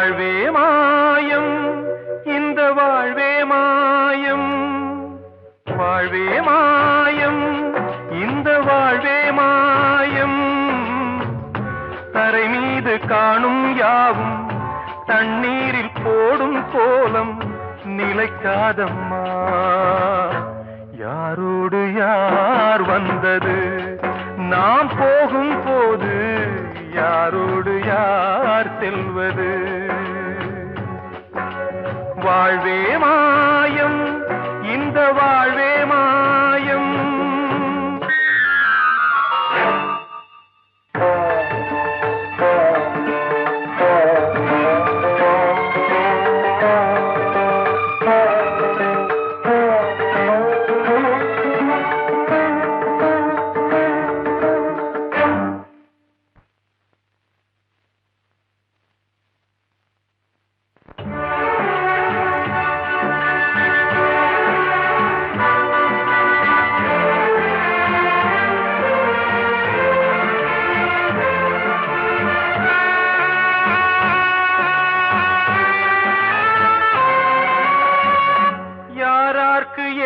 வாழ்வே மாயம் இந்த வாழ்வே மாயம் வாழ்வே மாயம் இந்த வாழ்வே மாயம் தரை மீது காணும் யாவும் தண்ணீரில் போடும் கோலம் நிலைக்காதம்மா யாரோடு யார் வந்தது நாம் போகும் போது யாரோடு யார் செல்வது வாழ்வே மாயம் இந்த வாழ்வே மாயம்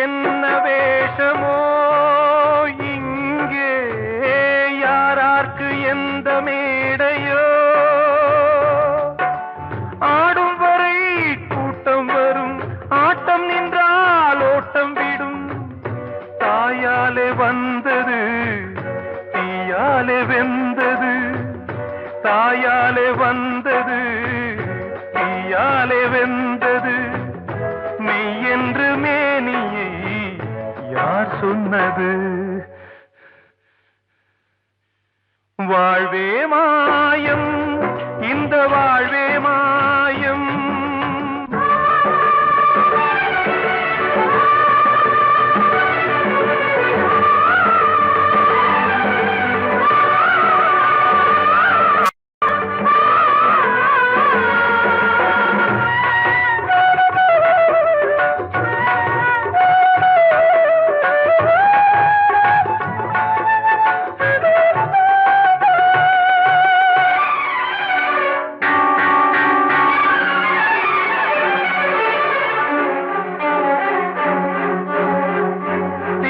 என்ன வேஷமோ இங்கே யாரார்க்கு எந்த மேடையோ ஆடும் வரை கூட்டம் வரும் ஆட்டம் நின்றால் ஓட்டம் விடும் தாயாலே வந்தது தீயாலே வெந்தது தாயாலே வந்தது தீயாலே வெந்தது மெய் என்று மேனியை யார் சொன்னது வாழ்வே மாயம் இந்த வாழ்வே மாயம்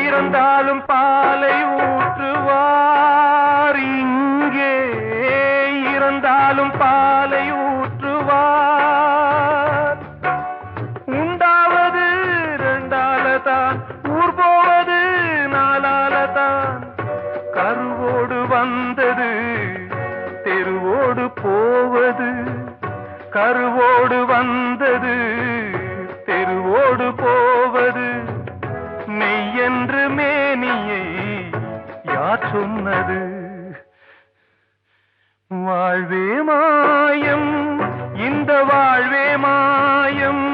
இறந்தாலும் பாலை ஊற்றுவார் இங்கே இறந்தாலும் பாலை ஊற்றுவார் உண்டாவது ரெண்டாலதான் ஊர் போவது நாலாலதான் கருவோடு வந்தது தெருவோடு போவது கருவோடு வந்தது தெருவோடு போவது மெய் என்று மேனியை யார் சொன்னது வாழ்வே மாயம் இந்த வாழ்வே மாயம்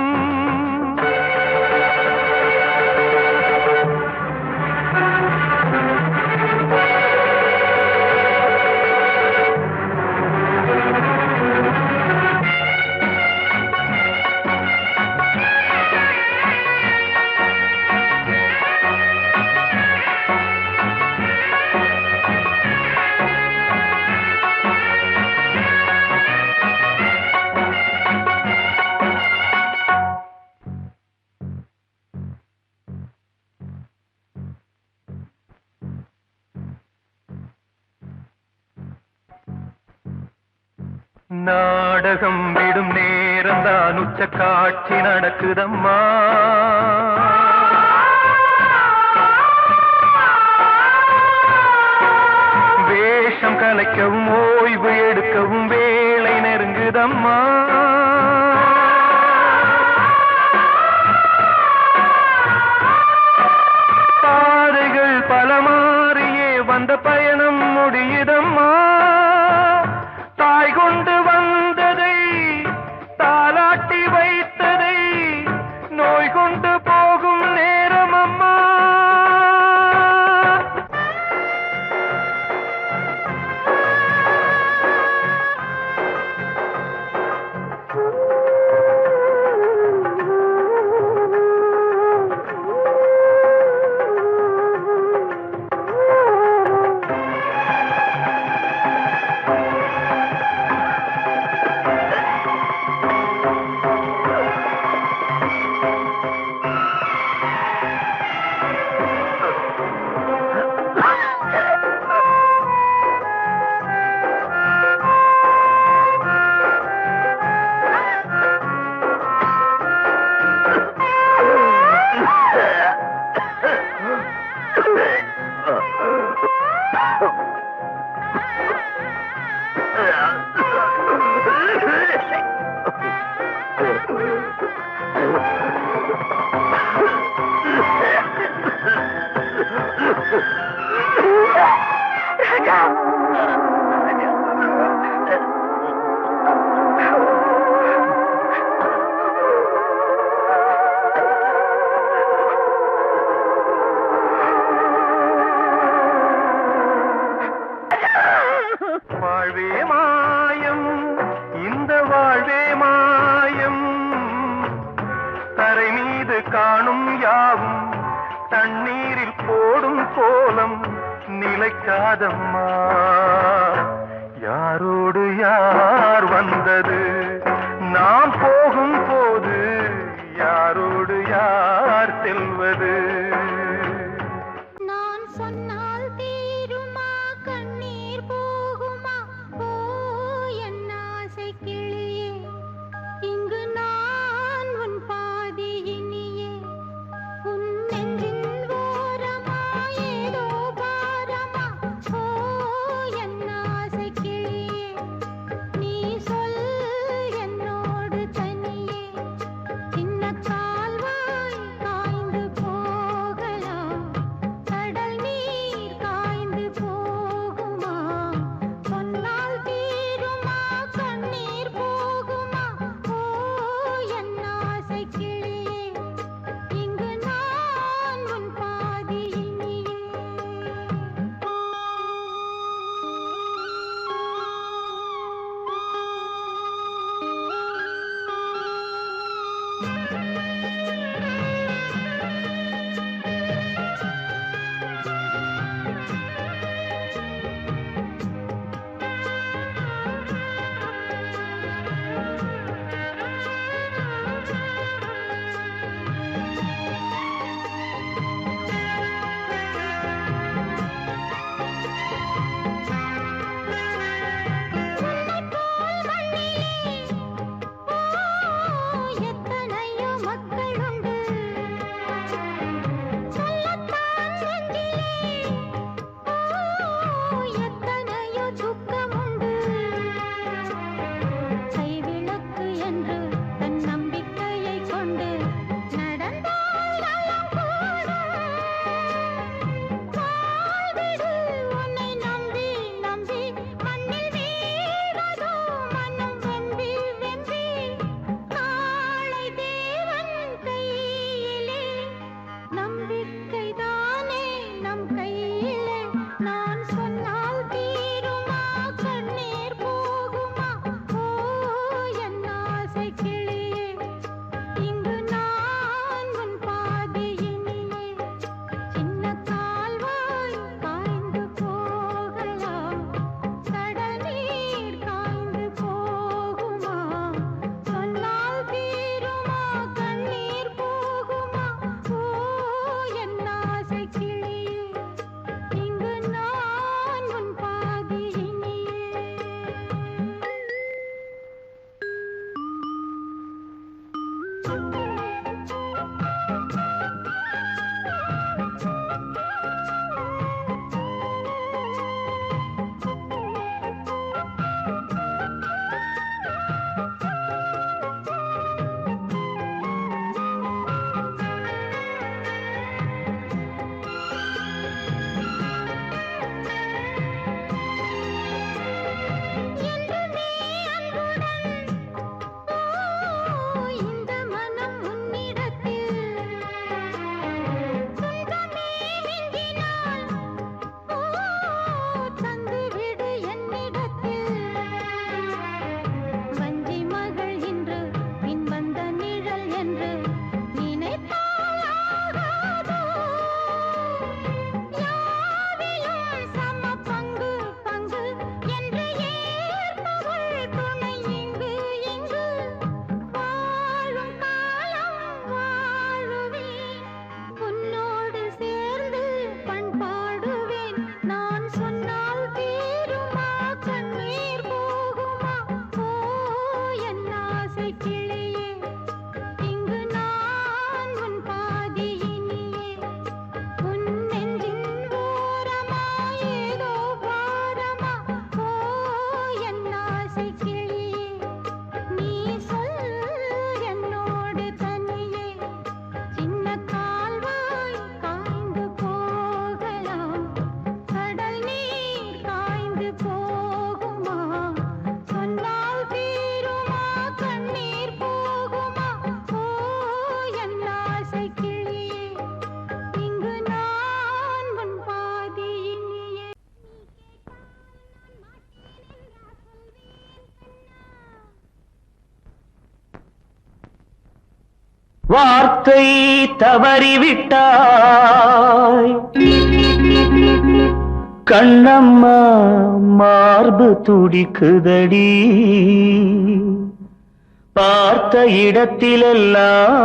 நாடகம் விடும் நேரம்தான் உச்ச காட்சி நடக்குதம்மா வேஷம் கலைக்கவும் ஓய்வு எடுக்கவும் வேளை நெருங்குதம்மா பாதைகள் பல மாறியே வந்த பயணம் முடியுதம்மா தாய் கொண்டு வந்ததை தாலாட்டி வைத்ததை நோய் கொண்டு போகும் நேரம் அம்மா வைக்காதம்மா. யாரோடு யார் வந்தது நாம் போகும் போது, யாரோடு யார் செல்வது? நான் சொன்னால் தீருமா கண்ணீர் போகுமா? ஓ என் ஆசை கிளியே, இங்கு நான் உன் பாதி இனியே. உன் நெஞ்சின் ஓரமா ஏதோ பாரமா? ஓ என் ஆசை கிளியே, நீ சொல் என்னோடு தனியே. சின்ன கால்வாய் காய்ந்து போகலாம், கடல் நீர் காய்ந்து போகுமா? சொன்னால் தீருமா கண்ணீர் போகுமா? ஓ என் ஆசை கிளியே, இங்கு நான் உன் பாதி இனியே. எத்தனையோ மக்களுண்டு சொல்லத்தான் நெஞ்சிலே, எத்தனையோ துக்கமுண்டு. கைவிளக்கு என்று தன் நம்பிக்கையை கொண்டு நடந்தால் நலம் கூடும். வாழ்விடு உன்னை நம்பி நம்பி மண்ணில் வீழ்வதோ மனம் வெம்பி வெம்பி. நாளை தேவன் கையிலே, நம்பிக்கைதானே நம் கையிலே. நான் சொன்னால் தீருமா கண்ணீர் போகுமா? ஓ என் ஆசை கிளியே, இங்கு நான் உன் பாதி இனியே. சின்ன கால்வாய் காய்ந்து போகலாம், கடல் நீர் காய்ந்து போகுமா? சொன்னால் தீருமா கண்ணீர் போகுமா? ஓ என் ஆசை கிளியே, இங்கு நான் உன் பாதி இனியே. என்றுமே அன்புடன் இந்த மனம் உன்னிடத்தில், சொந்தமே மிஞ்சினால் தந்துவிடு என்னிடத்தில். வஞ்சி மகள் இன்று பின் வந்த நிழல் என்று நினைத்தால் ஆகாதோ? யாவிலும் சம பங்கு பங்கு என்று ஏற்பவள் துணை இங்கு இங்கு. வாழும் காலம் வாழுவேன், உன்னோடு சேர்ந்து பண்பாடுவேன். நான் சொன்னால் தீருமா கண்ணீர் போகுமா? ஓ என் ஆசை கிளியே, இங்கு நான் உன் பாதி இனியே. உன் நெஞ்சின் ஓரமா ஏதோ பாரமா? ஓ என் ஆசை கிளியே, நீ சொல் என்னோடு தனியே. சின்ன கால்வாய் காய்ந்து போகலாம், கடல் நீர் காய்ந்து போகுமா? சொன்னால் தீருமா கண்ணீர் போகுமா? ஓ என் ஆசை கிளியே, இங்கு நான் உன் பாதி இனியே. வார்த்தை தவறிவிட்டாய், கண்ணம்மா மார்பு துடிக்குதடி பார்த்த இடத்திலெல்லாம்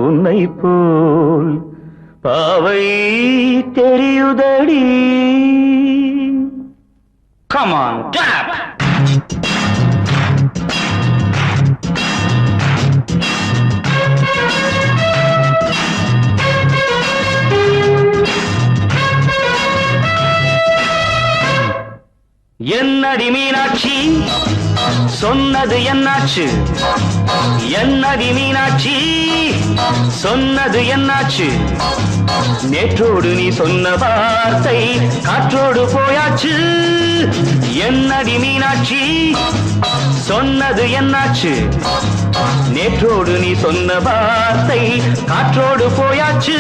உன்னை போல் பாவை தெரியுதடி. Come on, tap! என்னடி மீனாட்சி சொன்னது என்னாச்சு? என்னடி மீனாட்சி சொன்னது என்னாச்சு? நேற்றோடு நீ சொன்ன வார்த்தை காற்றோடு போயாச்சு. என்னடி மீனாட்சி சொன்னது என்னாச்சு? நேற்றோடு நீ சொன்ன வார்த்தை காற்றோடு போயாச்சு.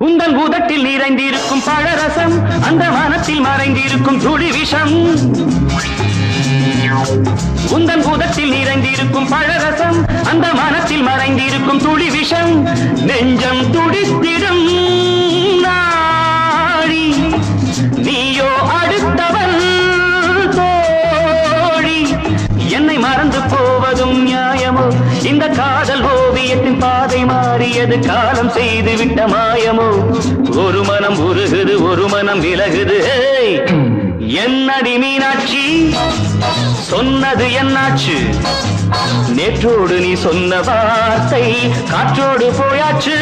உந்தன் உதட்டில் நிறைந்திருக்கும் பழரசம் அந்த மனத்தில் மறைந்திருக்கும் துளி விஷம். உந்தன் உதட்டில் நிறைந்திருக்கும் பழரசம் அந்த மனத்தில் மறைந்திருக்கும் துளி விஷம். நெஞ்சம் துடித்திடும் நாடி நீயோ அடுத்தவன் தோழி. என்னை மறந்து போவதும் நியாயமோ? இந்த காதல் ஓவியத்தின் பாதை மாறியது காலம் செய்து விட்ட மாயமோ? ஒரு மனம் உருகுது ஒரு மனம் விலகுது. என்னடி மீனாட்சி சொன்னது என்னாச்சு? நேற்றோடு நீ சொன்ன வார்த்தை காற்றோடு போயாச்சு.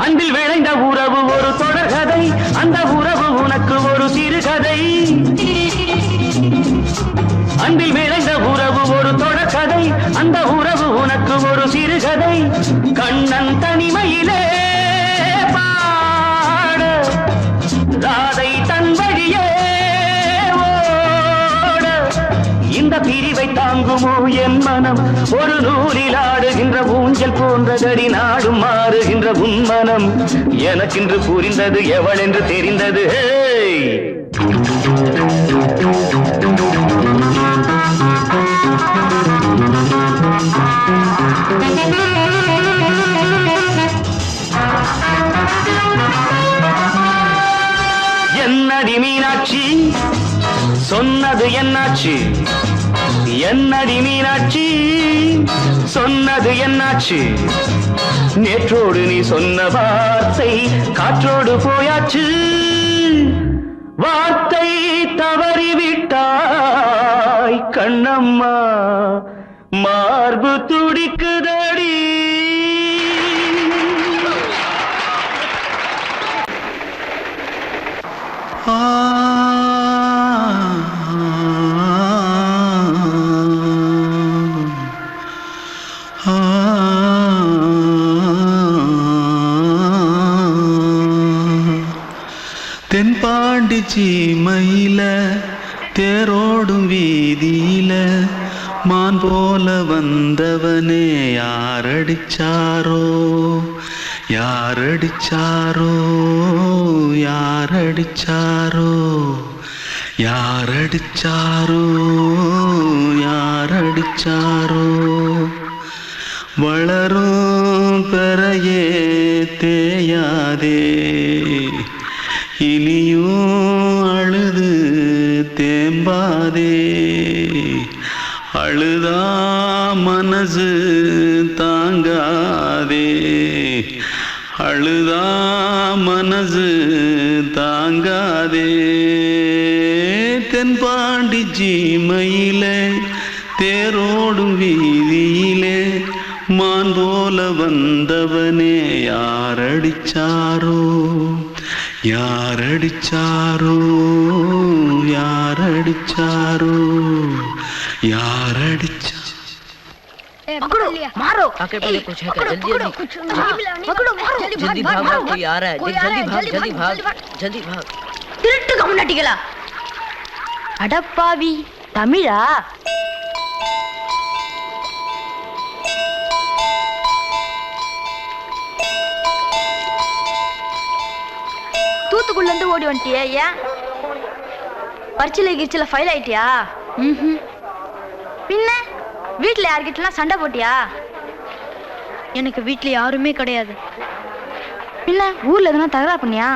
அன்பில் விளைந்த உறவு ஒரு தொடர்கதை, அந்த உறவு உனக்கு ஒரு சிறுகதை. அன்பில் விளைந்த உறவு ஒரு தொடர்கதை, அந்த உறவு உனக்கு ஒரு சிறுகதை. கண்ணன் தனிமையிலே பாட ராதை தன் வழியே ஓட. இந்த பிரிவை தாங்குமோ என் மனம்? ஒரு நூலில் ஆடுகின்ற ஊஞ்சல் போன்றதடி நாடும் மாறுகின்ற உன்மனம். எனக்கென்று புரிந்தது எவள் என்று தெரிந்தது. என்னடி மீனாட்சி சொன்னது என்னாச்சு? என்னடி மீனாட்சி சொன்னது என்னாச்சு? நேற்றோடு நீ சொன்ன வார்த்தை காற்றோடு போயாச்சு. வார்த்தை தவறிவிட்டாய் கண்ணம்மா மார்பு துடிக்குதடி. தென்பாண்டி சீமையில தேரோடும் வீதியில மான் போல வந்தவனே யாரடிச்சாரோ யாரடிச்சாரோ யாரடிச்சாரோ யாரடிச்சாரோ யாரடிச்சாரோ. வளரும் பெறையே தேயாதே இனியும் அழுது தேம்பாதே. அழுதா மனசு தாங்காதே அழுதா மனசு தாங்காதே. தென்பாண்டி சீமையிலே தேரோடும் வீதியிலே மான் போல வந்தவனே யாரடிச்சாரோ யாரடிச்சாரோ யாரடிச்சாரோ யாரடிச்சா पकड़ो मारो आके पहले कुछ है क्या जल्दी जल्दी पकड़ो मारो जल्दी भाग भाग कोई आ रहा है जल्दी भाग जल्दी भाग திருட்டு கம்முனாட்டிகளா அடப்பாவி தமிழா தூத்துக்குள்ள இருந்து ஓடி வந்துட்டியா ஏன் பரிச்சையில கிரிச்சில ஃபைல் ஆயிட்டியா பின்ன வீட்டுல யார்கிட்டலாம் சண்டை போட்டியா எனக்கு வீட்டுல யாருமே கிடையாது பின்ன ஊர்ல எதுனா தகராறு பண்ணியா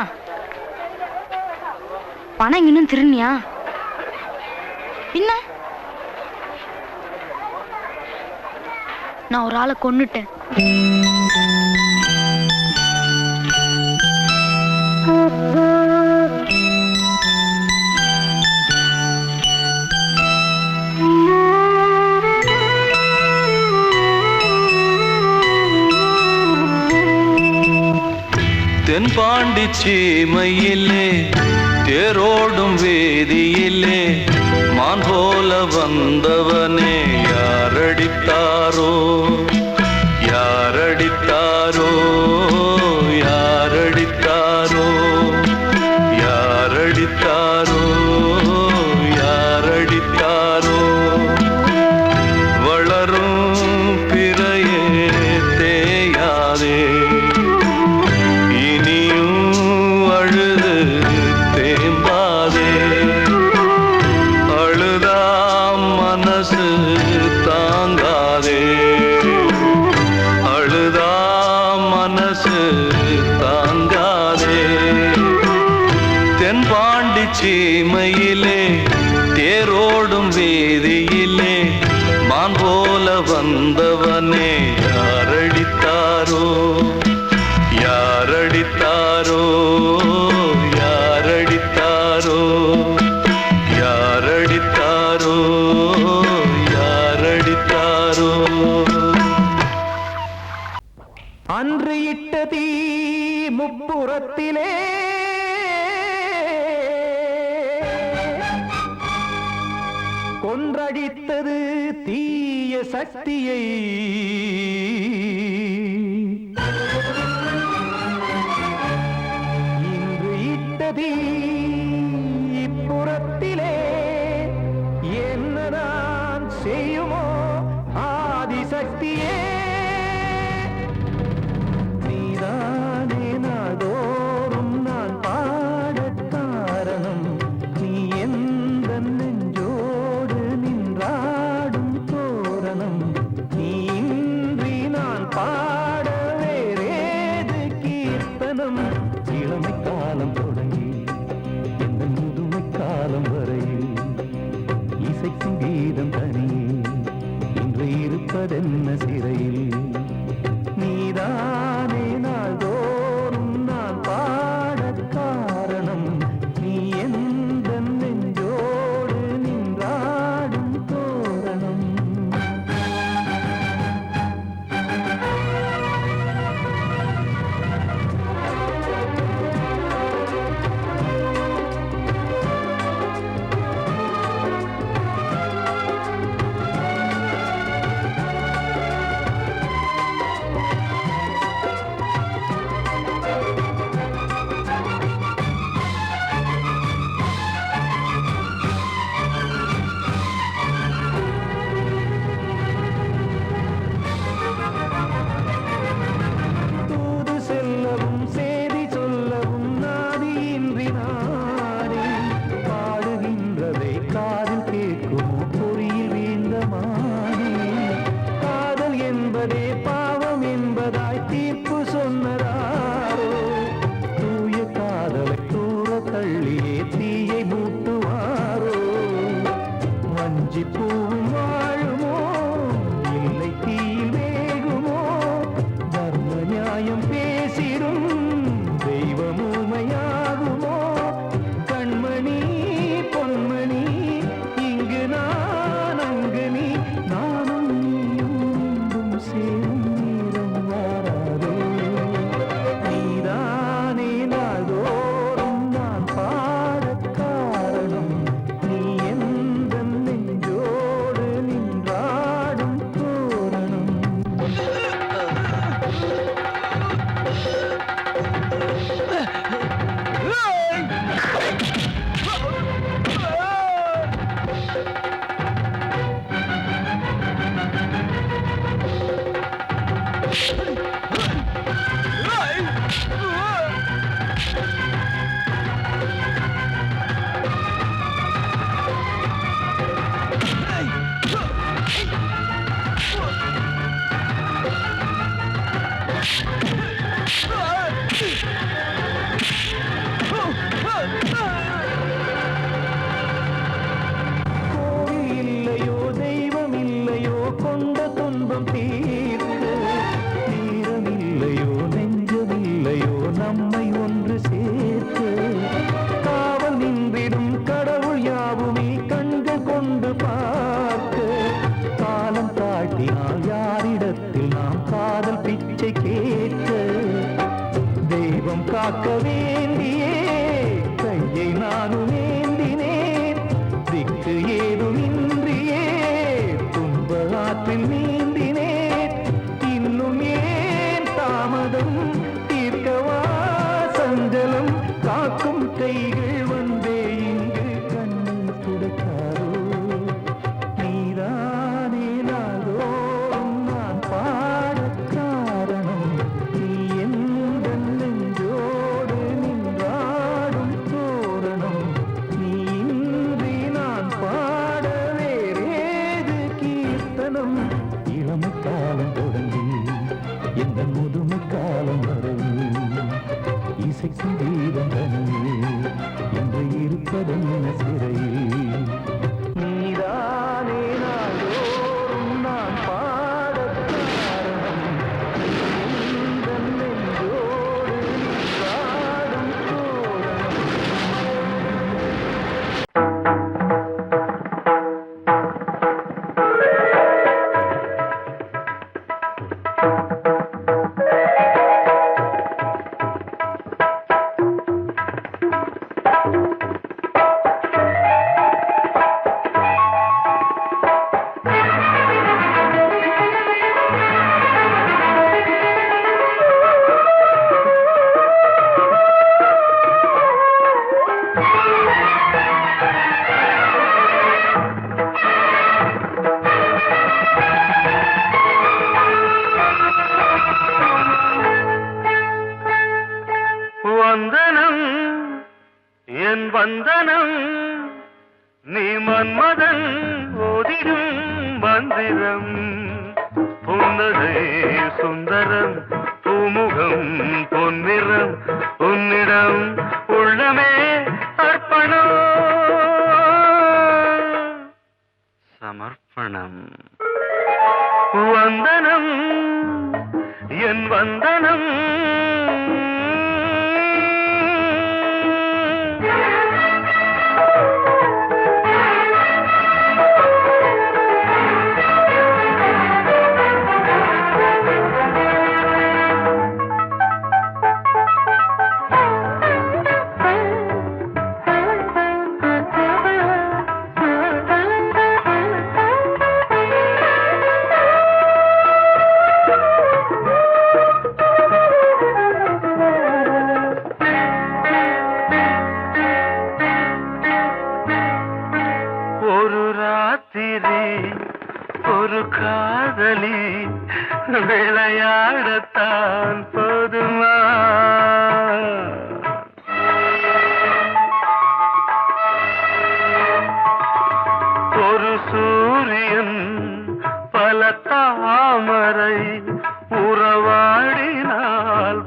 பணம் இன்னும் திருநியா பின்ன நான் ஒரு ஆளை கொன்னுட்டேன் தென்பாண்டி சீமையிலே தேரோடும் வேதியிலே மான் போல வந்தவனே யாரடித்தாரோ யாரடித்தாரோ யாரடித்தாரோ யாரடித்தாரோ யாரடித்தாரோ வளரும் பிறையே தேயாதே சீமையிலே தேரோடும் வேதியிலே மான் போல வந்தவனே யாரடித்தாரோ யாரடித்தாரோ யாரடித்தாரோ யாரடித்தாரோ யாரடித்தாரோ அன்று இட்ட தீ முப்புறத்திலே கொன்றடித்தது தீய சக்தியை இன்று இட்டதி இப்புறத்திலே என்னதான் செய்யுமோ ஆதிசக்தியே நீதானே நாள்தோறும் நான் பாடக் காரணம் நீ எந்த நெஞ்சோடு நின்றாடும் தோரணம் நீ இன்றி நான் பாட வேறேது கீர்த்தனம் இளமை காலம் தொடங்கி எந்த முதுமை காலம் வரையில் இசைக்கும் கீதம் தனியே இன்று இருப்பதென்ன சிறையில் நீதானே நாள்தோறும் நான் பாடக் காரணம் நீ எந்த நெஞ்சோடு நின்றாடும் தோரணம் அதனால் யாரிடத்தில் நாம் காதல் பிச்சை கேட்க தெய்வம் காக்க வேண்டியே கையை நானும் ஏந்தினேன் திக்கு ஏதுமின்றியே துன்ப ஆற்றில் நீந்தினேன் இன்னும் ஏன் தாமதம் தீர்க்கவா சஞ்சலம் காக்கும் கைகள் வந்தே இங்கு கண்ணை துடைக்காரோ நீதானே நாளோறும் நான் பாட காரணம் நீ எந்த நெஞ்சோடு நின்றாடும் தோரணம் நீ இன்றி நான் பாட வேறேது கீர்த்தனம் இளமை காலம் தொடங்கி எந்த முதுமை காலம் வரையில் இசைக்கும் தீபம் தனியே என்று இருப்பதென்ன சிறையில் நீதானே நாளோறும் நான் பாடக் காரணம் இந்த நெஞ்சோடு நின்றாடும் தோரணம் வந்தனம் என் வந்தனம் நீ மன்மதன் ஓதிடும் மந்திரம் புன்னகை சுந்தரம் பூமுகம் பொன்னிறம் உன்னிடம் உள்ளமே அர்ப்பணம் சமர்ப்பணம் வந்தனம் என் வந்தனம் ஒரு ராத்திரி ஒரு காதலி விளையாடத்தான் போதுமா ஒரு சூரியன் பல தாமரை உறவாடினால்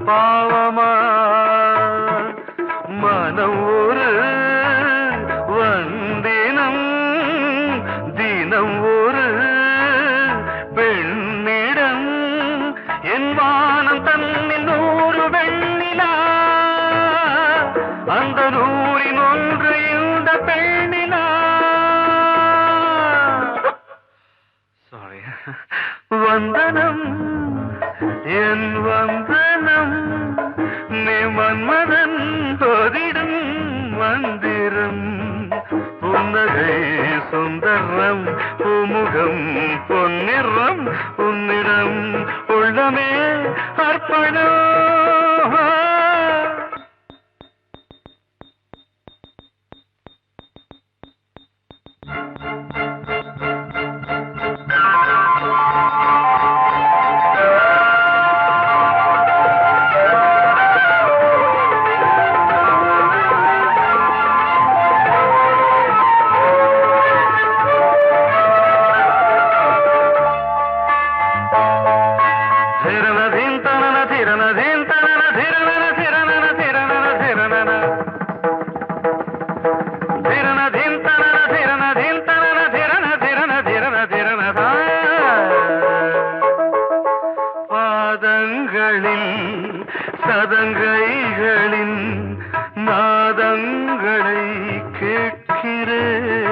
பாவமா மனம் ஒரு வந்தினம் தினம் ஒரு பெண்ணிடம் என் வானம் தன்னில் 100 வெண்ணிலா அந்த 100இன் ஒன்று இந்த பெண்ணிலா சாரி வந்தனம் என் வந்தனம் நீ மன்மதன் ஓதிடும் மந்திரம் புன்னகை சுந்தரம் பூமுகம் பொன்னிறம் உன்னிடம் உள்ளமே அர்ப்பணம் சதங்கைகளின் நாதங்களை கேட்கிறேன்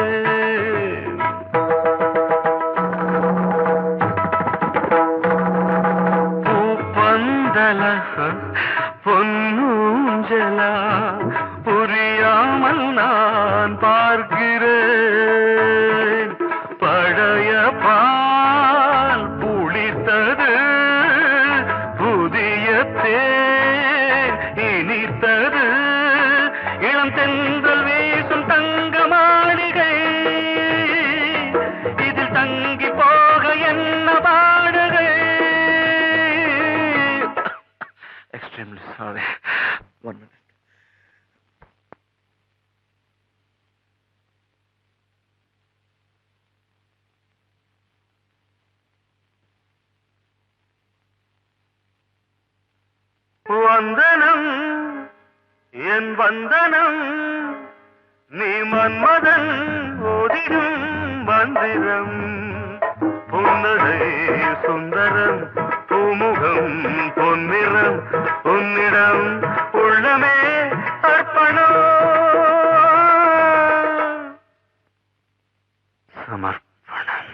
extremely sorry. 1 minute. வந்தனம் என் வந்தனம் நீ மன்மதன் ஓதிடும் மந்திரம் புன்னகை சுந்தரம் பூமுகம் பொன்னிறம் உன்னிடம் உள்ளமே அர்ப்பணம் சமர்ப்பணம்.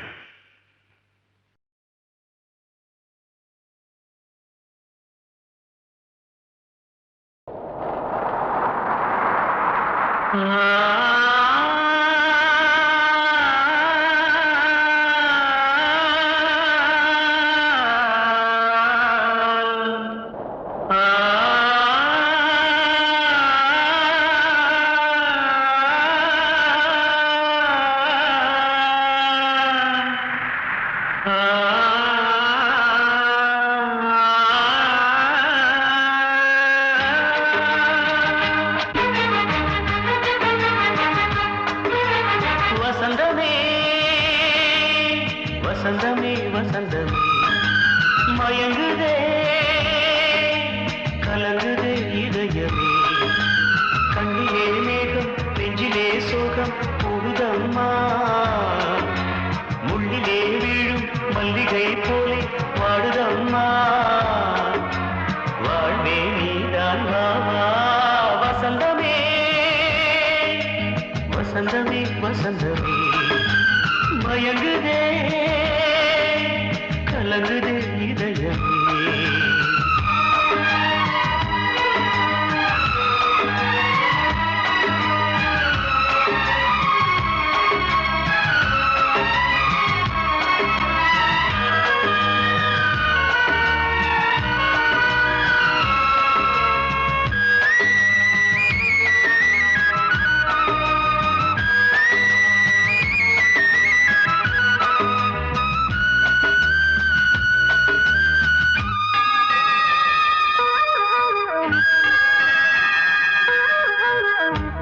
வசந்தமே வசந்தமே வசந்தமே மயங்குதே கலங்குதே இதயமே கண்ணிலே மேகம் நெஞ்சிலே சோகம் கூடுதம்மா முள்ளிலே வீழும் மல்லிகை போலே வாடுதம்மா வாழ்வே நீதான் வாவா வசந்தமே வசந்தமே வசந்தமே மயங்குதே கலங்குதே இதயமே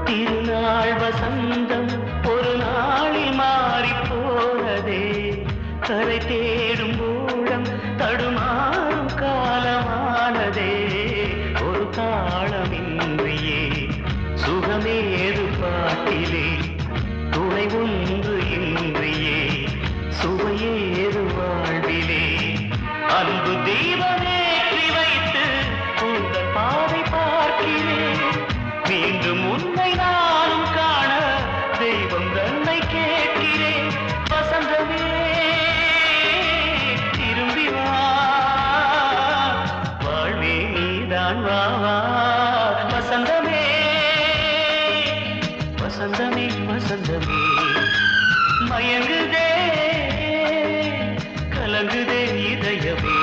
திருநாள் வசந்தம் ஒரு நாளில் மாறி போனதே கரை தேடும் ஊழம் தடுமாறும் காலமானதே ஒரு தாளமின்றியே சுகமேது பாட்டிலே துணை ஒன்று இன்றியே சுவையேது வாழ்விலே அன்பு தீபமேற்றி வைத்து உங்கள் பாதை பார்க்கிறேன் மீண்டும் உன்னை நானும் காண தெய்வம் தன்னை கேட்கிறேன் வசந்தமே திரும்பி வா வாழ்வே நீதான் வா வசந்தமே வசந்தமே வசந்தமே மயங்குதே கலங்குதே இதயமே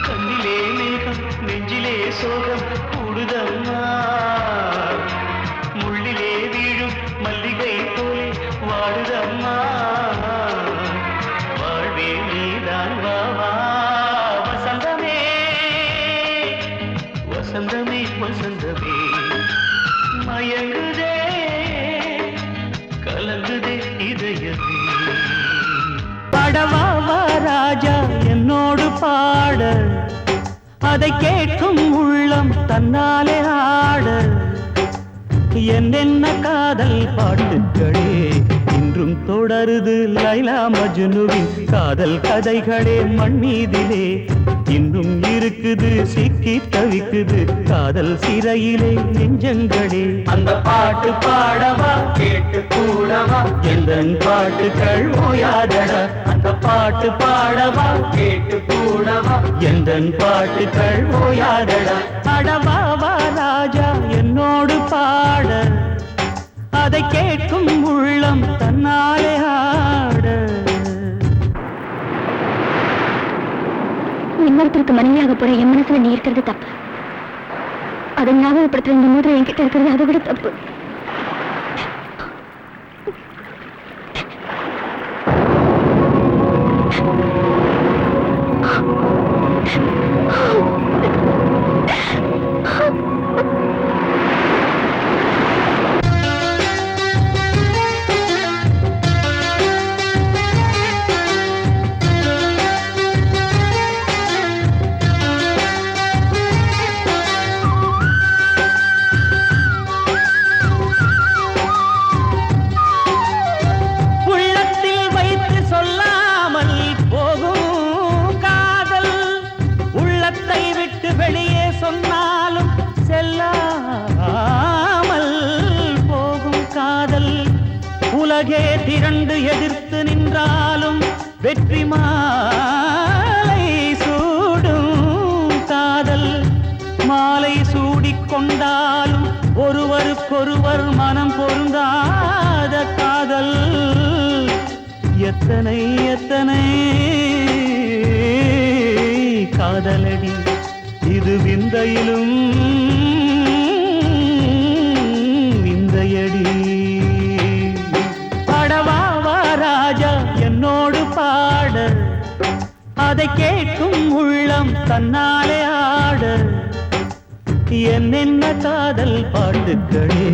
கண்ணிலே மேகம் நெஞ்சிலே சோகம் கூடுதம்மா முள்ளிலே வீழும் மல்லிகை போலே வாடுதம்மா வாழ்வே நீதான் வா வசந்தமே வசந்தமே வசந்தமே மயங்குதே கலங்குதே இதயமே படவா ராஜா என்னோடு பாட அதை கேட்கும் உள்ளம் தன்னாலே ஆட என்னென்ன காதல் பாட்டுகளே இன்றும் தொடருது லைலா மஜ்னுவின் காதல் கதைகளே மண் மீதிலே இன்னும் இருக்குது சிக்கி தவிக்குது காதல் சிறையிலே நெஞ்சங்களே அந்த பாட்டு பாடவா கேட்டு கூடவா எந்தன் பாட்டுகள் ஓயாதடா அந்த பாட்டு பாடவா கேட்டு கூடவா எந்தன் பாட்டுகள் ஓயாதடா அடவாவா ராஜா என்னோடு பாட அதை கேட்கும் உள்ளம் தன்னாலே ஆட இன்னொருத்தருக்கு மனைவியாக போற என் மனசுல நீ இருக்கிறது தப்பு அதை ஞாபகப்படுத்துற இந்த மூதிரை என்கிட்ட இருக்கிறது அதை விட தப்பு கண்டு எதிர்த்து நின்றாலும் வெற்றி மாலை சூடும் காதல் மாலை சூடிக்கொண்டாலும் ஒருவருக்கொருவர் மனம் பொருந்தாத காதல் எத்தனை எத்தனை காதலடி இது விந்தையிலும் விந்தையடி பாடவா ராஜா என்னோடு பாட அதை கேட்கும் உள்ளம் தன்னாலே ஆட என்னென்ன காதல் பாட்டுக்களே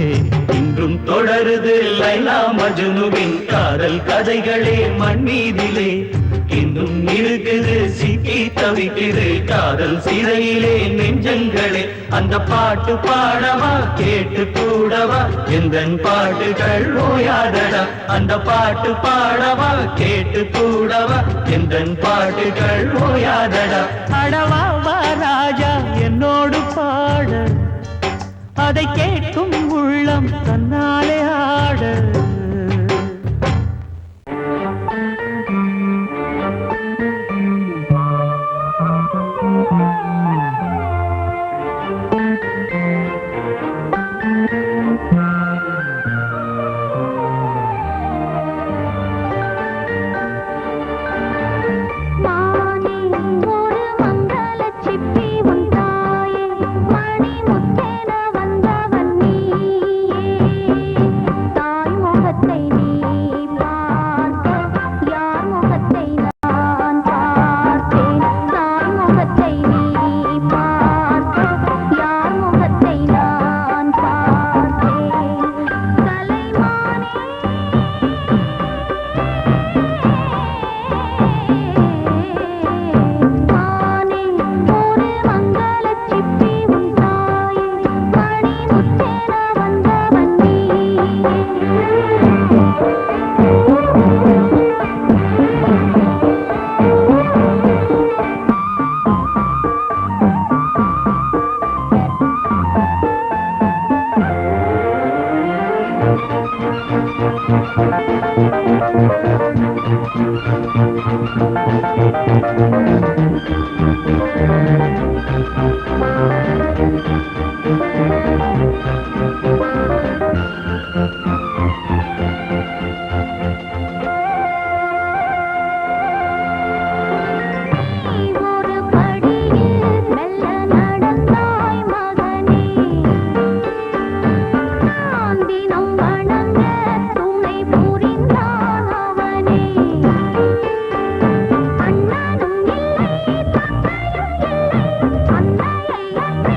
இன்றும் தொடருது லைலா மஜ்னுவின் காதல் கதைகளே மண் மீதிலே இன்னும் இருக்குது சிக்கி தவிக்குது காதல் சிறையிலே நெஞ்சங்களே அந்த பாட்டு பாடவா கேட்டு கூடவா எந்தன் பாட்டுகள் ஓயாதடா அந்த பாட்டு பாடவா கேட்டு கூடவா எந்தன் பாட்டுகள் ஓயாதடா அடவா வா ராஜா என்னோடு பாட அதை கேட்கும் உள்ளம் தன்னாலே ஆட அண்ணனும் இல்லை தந்தையும் இல்லை அன்னையை அன்றே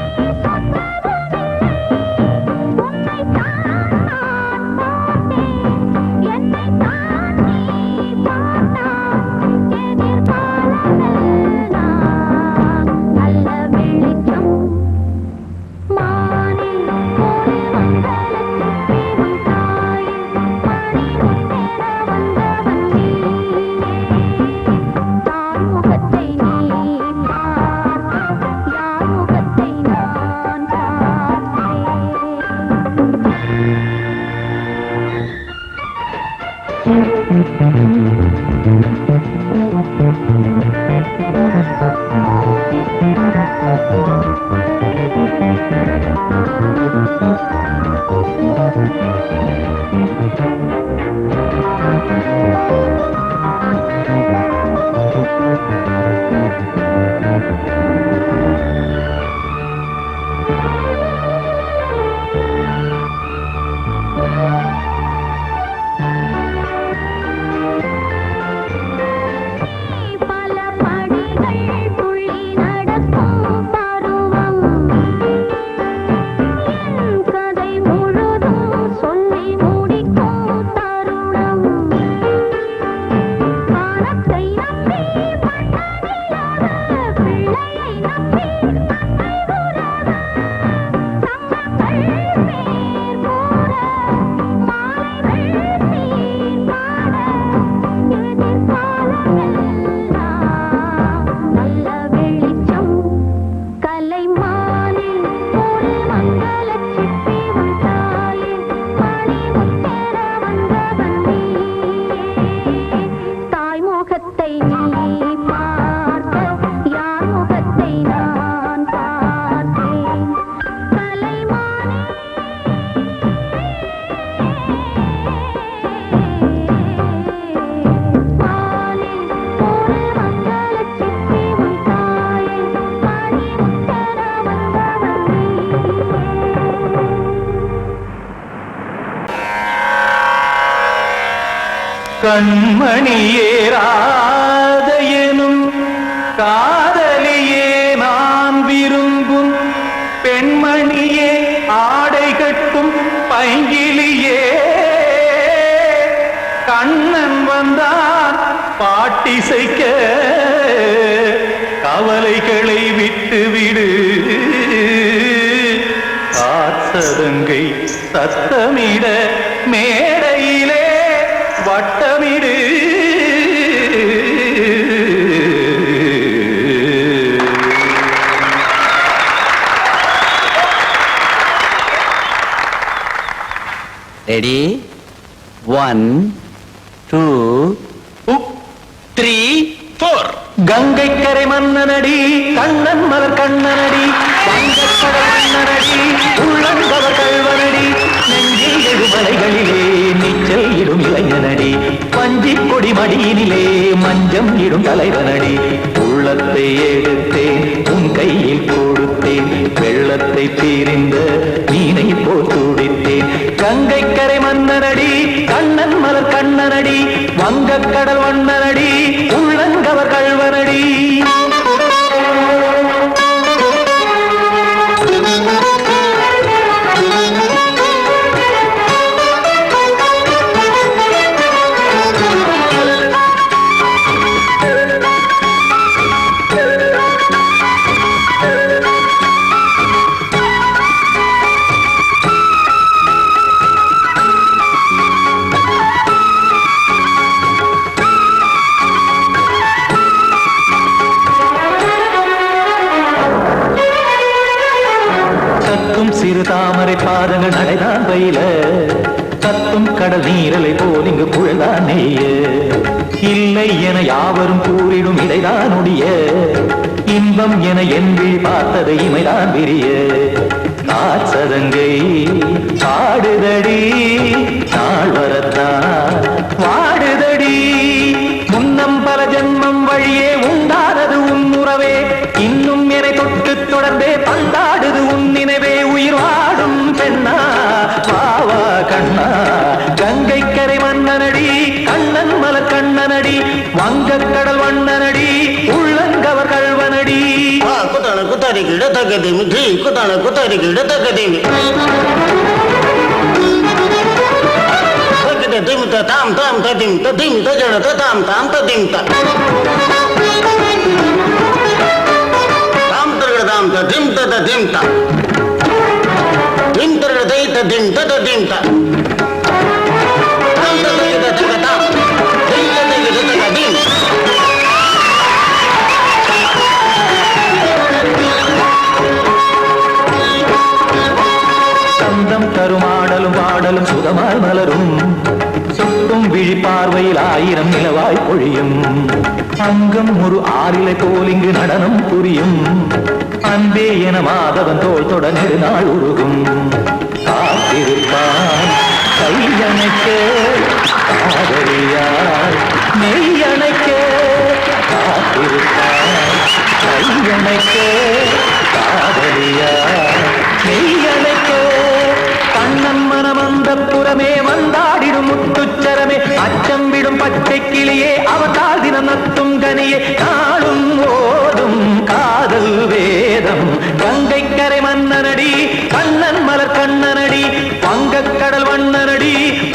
கண்மணியேராத எனும் காதலியே நான் விரும்பும் பெண்மணியே ஆடை கட்டும் பைங்கிலியே கண்ணன் வந்தான் பாட்டிசைக்க கவலைகளை விட்டுவிடு காசதங்கை சத்தமிட மேடையிலே வட்டமிடு ரெடி 1 2 3 4 கங்கைக்கரை மன்னனடி கண்ணன் மலர் கண்ணனடி வங்கக்கடல் மன்னனடி உள்ளங்கவர் கல்வனடி நெஞ்சில் எழுமலைகளிலே நீச்சல் இடும் இளைஞனடி பஞ்சிக் கொடி மடியினிலே மஞ்சம் இடும் தலைவனடி உள்ளத்தை எடுத்தேன் உன் கையில் கொடுத்தேன் வெள்ளத்தை பிரிந்த மீனை போல் துடித்தேன் கங்கைக்கரை மன்னனடி கண்ணன் மலர் கண்ணனடி வங்கக்கடல் வண்ணனடி உள்ளங்கவர் கல்வனடி சிறு தாமரை பாதங்கள் நடைதான் பயில கத்தும் கடல் நீரலை போல் இங்கு புழதான் நெய்ய இல்லை என யாவரும் கூறிடும் இடைதான் உடைய இன்பம் என என்று பார்த்தது இமைதான் விரிய காசதங்கை பாடுதடி நாள் வரத்தான் வாடுதடி முன்னம் பல ஜென்மம் வழியே உண்டானது உன் உறவே இன்னும் என்னை தொட்டு தொடர்ந்தே பந்தாடுது உன் நினைவே உயிர் வாடும் பெண்ணா வாவா கண்ணா கங்கைக்கரை மன்னனடி கண்ணன் மலர் கண்ணனடி வங்கக்கடல் வண்ணனடி உள்ளங்கவர் கல்வனடி குத்தான குத்தாரி கிட தக்கதேமி ட்ரீ குத்தான குத்தாரி கிட தக்கதேமி திமித்த தாம் தாம் ததிம் ததிம் தஜட தாம் தாம் ததிம் தாம் தாம் ததிம் ததிம் தாம் திம் தரதை ததிம் ததிம் தாம் தாம் ததிம் ததிம் தாம் திம் ததிம் ததிம் சந்தம் தருமாடலும் பாடலும் சுகமாய் மலரும் சுட்டும் விழி பார்வையில் ஆயிரம் நிலவாய் பொழியும் அங்கம் ஒரு ஆறிலை போல் இங்கு நடனம் புரியும் அன்பே என மாதவன் தோல் தொட நெடுநாள் உருகும் காத்திருப்பான் கையணைக்க காதலியார் மெய்யணைக்க காத்திருப்பான் கையணைக்க காதலியார் மெய்யணைக்க கண்ணன் மனமந்த புறமே வந்தாடிடும் முத்துச்சரமே அச்சம் விடும் பச்சை கிளியே அவதால் தினம் நத்தும் கனியே நாளும் ஓடும் காதல் வேதம் கங்கைக்கரை மன்னனடி கண்ணன் மலர் கண்ணனடி வங்கக்கடல் வண்ணனடி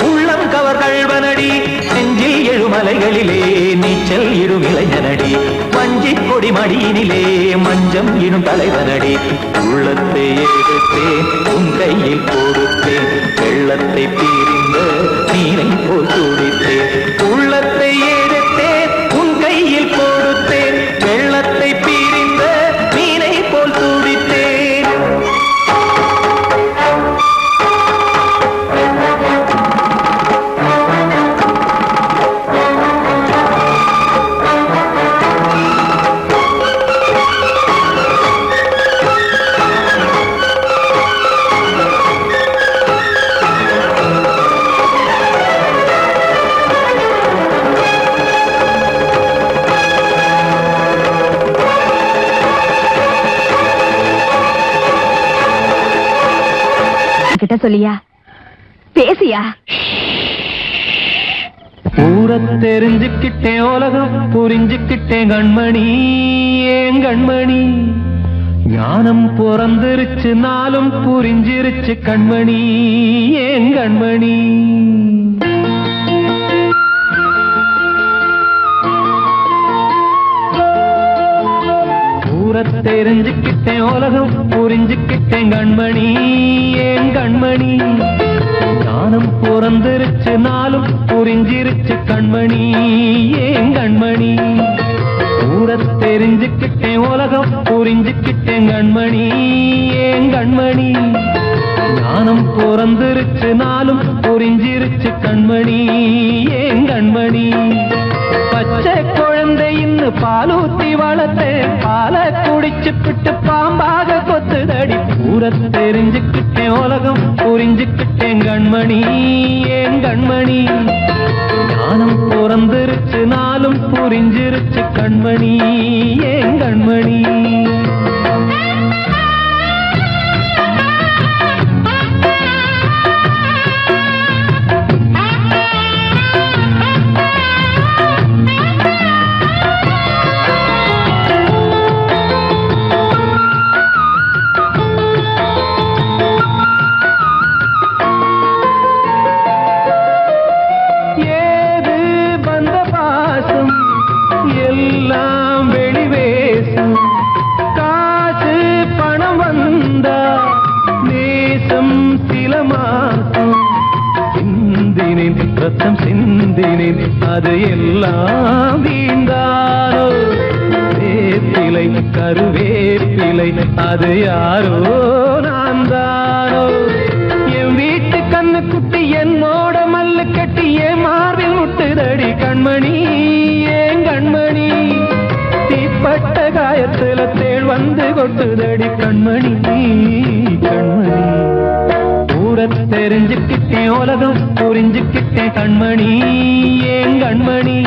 உள்ளம் கவர் கல்வனடி நெஞ்சில் எழுமலைகளிலே நீச்சல் இடும் இளைஞனடி வஞ்சிக் கொடி மடியினிலே மஞ்சம் இடும் தலைவனடி உள்ளத்தை எடுத்தேன் உன் கையில் கொடுத்தேன் வெள்ளத்தை பிரிந்த மீனை போல் துடித்தேன் உள்ளத்தை எடுத்தேன் உன் கையில் கொடுத்தேன் வெள்ளத்தை பிரிந்த மீனை போல் துடித்தேன் கிட்ட சொல்லியா பேசியா ஊரை தெரிஞ்சுக்கிட்டேன் உலகம் புரிஞ்சுக்கிட்டேன் கண்மணி ஏன் கண்மணி ஞானம் பிறந்திருச்சு நாளும் புரிஞ்சிருச்சு கண்மணி ஏன் கண்மணி ஊரை தெரிஞ்சுக்கிட்டேன் உலகம் புரிஞ்சுக்கிட்டேன் கண்மணி ஏன் கண்மணி ஞானம் பிறந்திருச்சு நாளும் புரிஞ்சிருச்சு கண்மணி ஏன் கண்மணி ஊரை தெரிஞ்சுக்கிட்டேன் உலகம் புரிஞ்சுக்கிட்டேன் கண்மணி ஏன் கண்மணி ஞானம் பிறந்திருச்சு நாளும் புரிஞ்சிருச்சு கண்மணி ஏன் கண்மணி பச்சை குழந்தை இன்னும் பாலூத்தி வளர்த்தேன் பாலை குடிச்சு பிட்டு பாம்பாக கொத்துதடி ஊரை தெரிஞ்சுக்கிட்டேன் உலகம் புரிஞ்சுக்கிட்டேன் கண்மணி ஏன் கண்மணி ஞானம் பிறந்திருச்சு நாளும் புரிஞ்சிருச்சு கண்மணி ஏன் கண்மணி ரத்தம் சிந்தினேன் அது எல்லாம் வீண்டாரோ வேப்பிலை கருவேப்பிலை அது யாரோ நான் தானோ என் வீட்டு கண்ணு குட்டி என்னோட மல்லு கட்டி என் மார்பில் முட்டுதடி கண்மணி ஏன் கண்மணி தீப்பட்ட காயத்துல தேள் வந்து கொட்டுதடி கண்மணி கண்மணி ஊரை தெரிஞ்சுக்கிட்டேன் உலகம் புரிஞ்சுக்கிட்டேன் கண்மணி ஏன் கண்மணி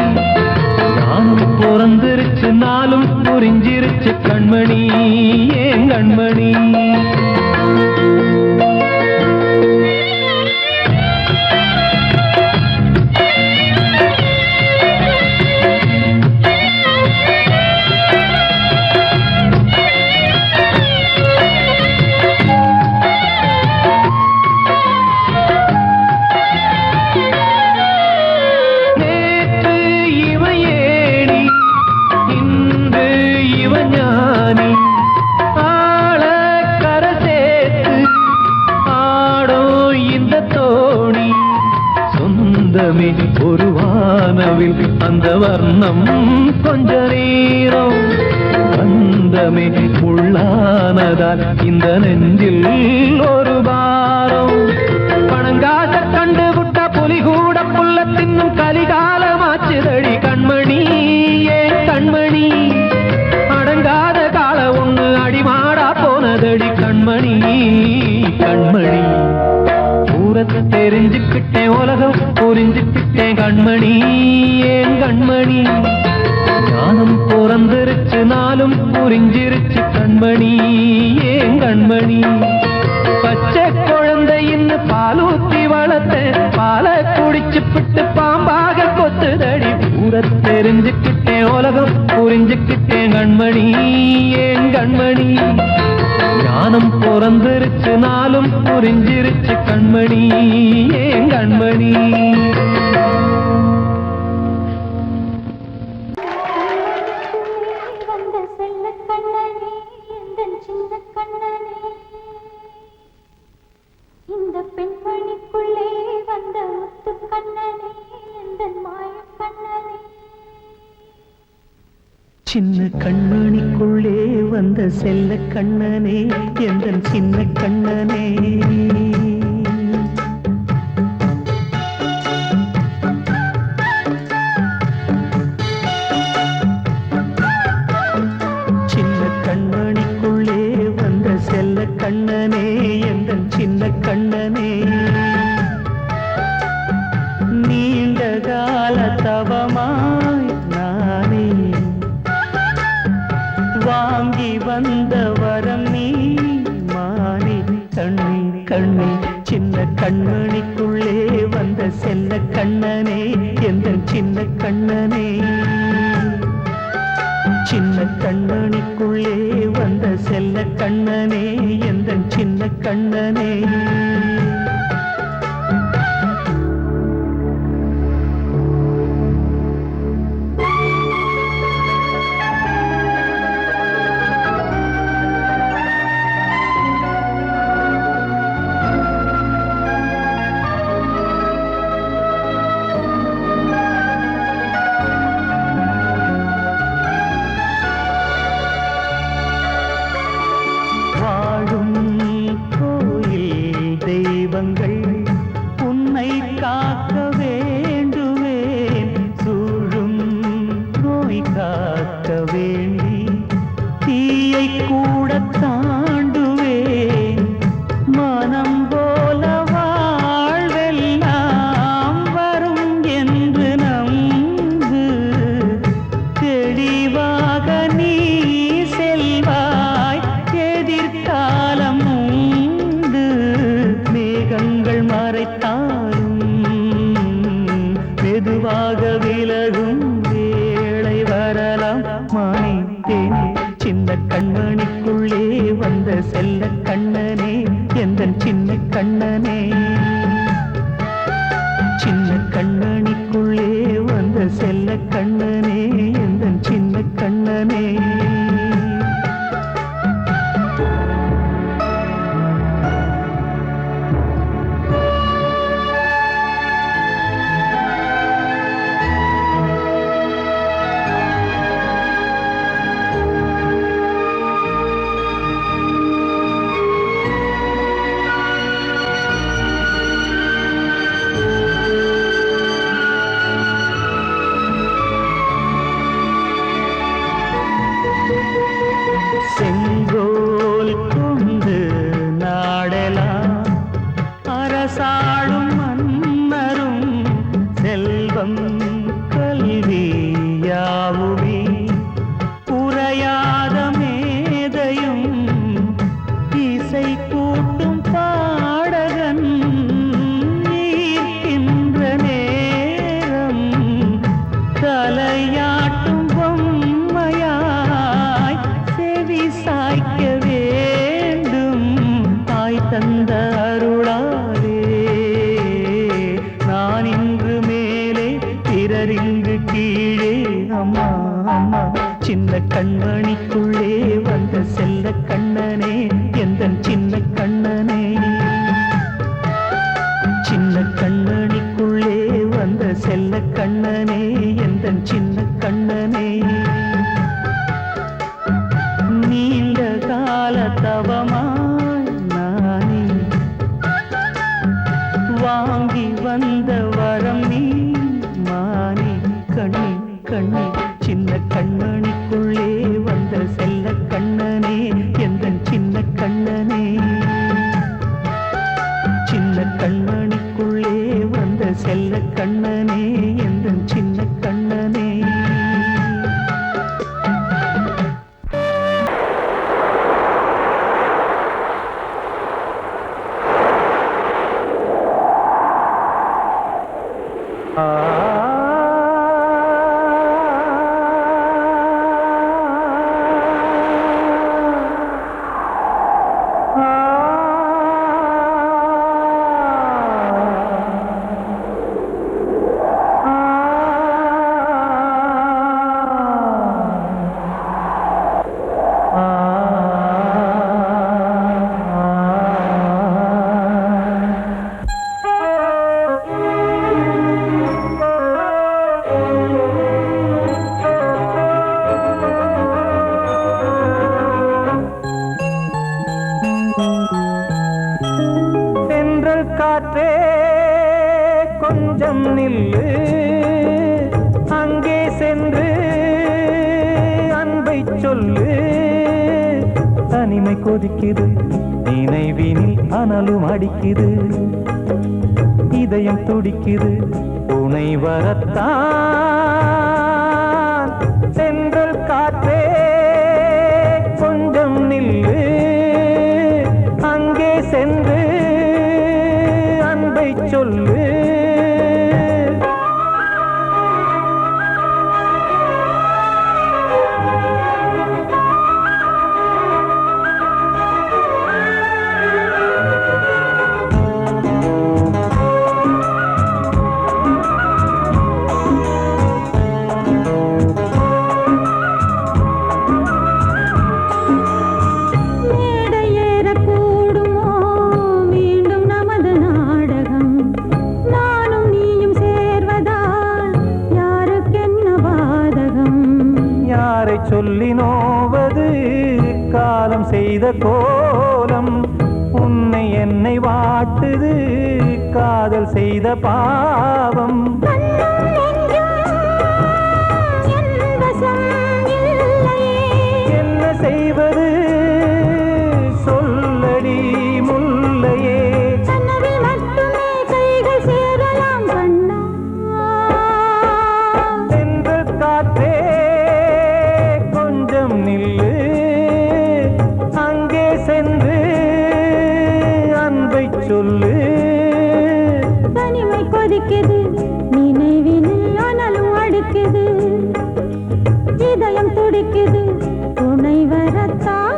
ஞானம் பிறந்திருச்சு நாளும் புரிஞ்சிருச்சு கண்மணி ஏன் கண்மணி ஒரு வானவில் அந்த வர்ணம் கொஞ்ச நேரம் வந்தமே உள்ளானதால் இந்த நெஞ்சில் ஒரு பாரம் பணங்காச கண்டு விட்ட புலி கூட புல்ல தின்னும் கலிகாலமாச்சுதடி கண்மணி ஏன் கண்மணி அடங்காத கால ஒண்ணு அடிமாடா போனதடி கண்மணி கண்மணி ஊரை தெரிஞ்சுக்கிட்டேன் உலகம் புரிஞ்சுக்கிட்டேன் கண்மணி ஏன் கண்மணி ஞானம் பிறந்திருச்சு நாளும் புரிஞ்சிருச்சு கண்மணி ஏன் கண்மணி பச்சை குழந்தை இன்னும் பாலூத்தி வளர்த்தேன் பாலை குடிச்சு பிட்டு பாம்பாக கொத்துதடி ஊரை தெரிஞ்சுக்கிட்டேன் உலகம் புரிஞ்சுக்கிட்டேன் கண்மணி ஏன் கண்மணி ஞானம் பிறந்திருச்சு நாளும் புரிஞ்சிருச்சு கண்மணி ஏன் கண்மணி வந்த செல்ல கண்ணனே எந்தன் சின்ன கண்ணனே இந்த பெண்மணிக்குள்ளே வந்த முத்து கண்ணனே எந்தன் மாய கண்ணனே சின்ன கண்மணிக்குள்ளே வந்த செல்ல கண்ணனே எந்தன் சின்ன கண்ணனே சின்ன கண்மணிக்குள்ளே வந்த செல்ல கண்ணனே எந்தன் சின்ன கண்ணனே நீண்ட கால தவமாய் நானே வாங்கி வந்த வரம் நீ மாறி கண்ணி கண்ணி சின்ன சின்ன கண்மணிக்குள்ளே வந்த செல்ல கண்ணனே எந்த சின்ன கண்ணனே சின்ன கண்மணிக்குள்ளே வந்த செல்ல கண்ணனே எந்த சின்ன கண்ணனே உன்னை காக்க வேண்டுவேன் சூழும் நோய் காக்க வேண்டி தீயை கூட தாண்டுவேன் மனம் போல வாழ்வெல்லாம் வரும் என்று நம்பு தெளிவாக நீ செல்வாய் எதிர்காலம் மேகங்கள் மறைத்தாலும் மெதுவாக விலகும் வேளை வரலாம் மானித்தேனே சின்ன கண்மணிக்குள்ளே வந்த செல்ல கண்ணனே எந்த சின்ன கண்ணனே சின்ன கண்மணிக்குள்ளே வந்த செல்ல கண்ணனே எந்த சின்ன கண்ணனே செங்கோல் கொண்டு நாடலாம் அரசாளும் மன்னரும் செல்வம் கல்வியாவுமே உரையாத மேதையும் இசை கூட்டும் பாடகன் ஈர்க்கின்ற நேரம் தலையாட்டும் பொம்மையாய் செவி சாய்க்க வேண்டும் தாய் தந்த அருளாலே நான் இன்று மேலே பிறரிங்கு கீழே அம்மா அம்மா சின்ன கண்மணிக்குள்ளே வந்த செல்ல கண்ணனே எந்த சின்ன கண்ணனே சின்ன கண்மணிக்குள்ளே வந்த செல்ல கண்ணனே எந்த சின்ன கண்ணனே நீண்ட கால தவமாய் நானே வாங்கி வந்த வரம் நீ மானே கண்ணே கண்ணே சின்ன கண்மணிக்குள்ளே வந்த செல்ல கண்ணனே எந்த சின்ன கண்ணனே சின்ன கண்மணிக்குள்ளே வந்த செல்ல கண்ணனே எந்த சின்ன கண்ணனே காற்றே கொஞ்சம் நில்லு அங்கே சென்று அன்பை சொல்லு தனிமை கொதிக்குது நினைவினில் அனலும் அடிக்குது இதயம் துடிக்குது உனை வரத்தான் சென்றல் காற்றே கொஞ்சம் நில்லு அங்கே சென்று சொல்லு. சொல்லி நோவது காலம் செய்த கோலம், உன்னை என்னை வாட்டுது காதல் செய்த பாவம். என்ன செய்வது சொல்லடி முல்லையே. சென்று காற்றே நில்லு, அங்கே சென்று அன்பை சொல்லு. தனிமை கொதிக்குது நினைவினில் ஆனாலும் அடிக்குது, இதயம் துடிக்குது துணை வரத்தான்.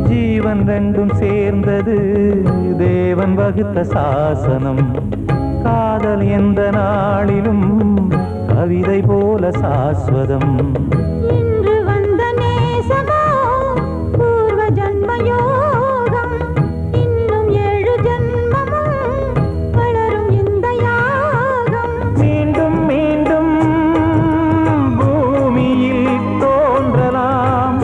ஜீவன் ரெண்டும் சேர்ந்தது தேவன் வகுத்த சாசனம். காதல் எந்த நாளிலும் கவிதை போல சாஸ்வதம். இன்று வந்த நேசமோ பூர்வ ஜன்மயோகம், இன்னும் 7 ஜன்மமும் வளரும் இந்த யாகம். மீண்டும் மீண்டும் பூமியில் தோன்றலாம்,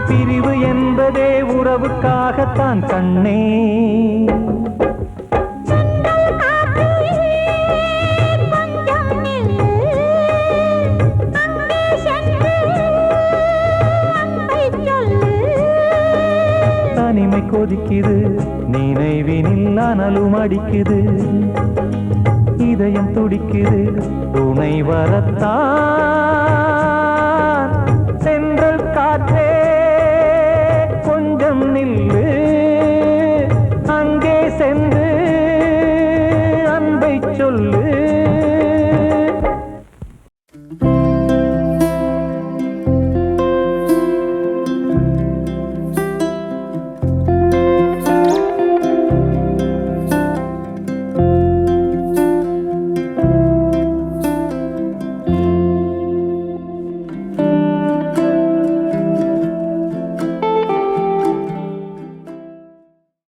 பிரிவு என்பதே உறவுக்காகத்தான் கண்ணே. தனிமை கொதிக்குது நினைவினில் அனலும் அடிக்குது, இதயம் துடிக்குது துணை வரத்தான். சென்றல் காற்றே கொஞ்சம் நில்லு, அங்கே சென்று அன்பை சொல்லு.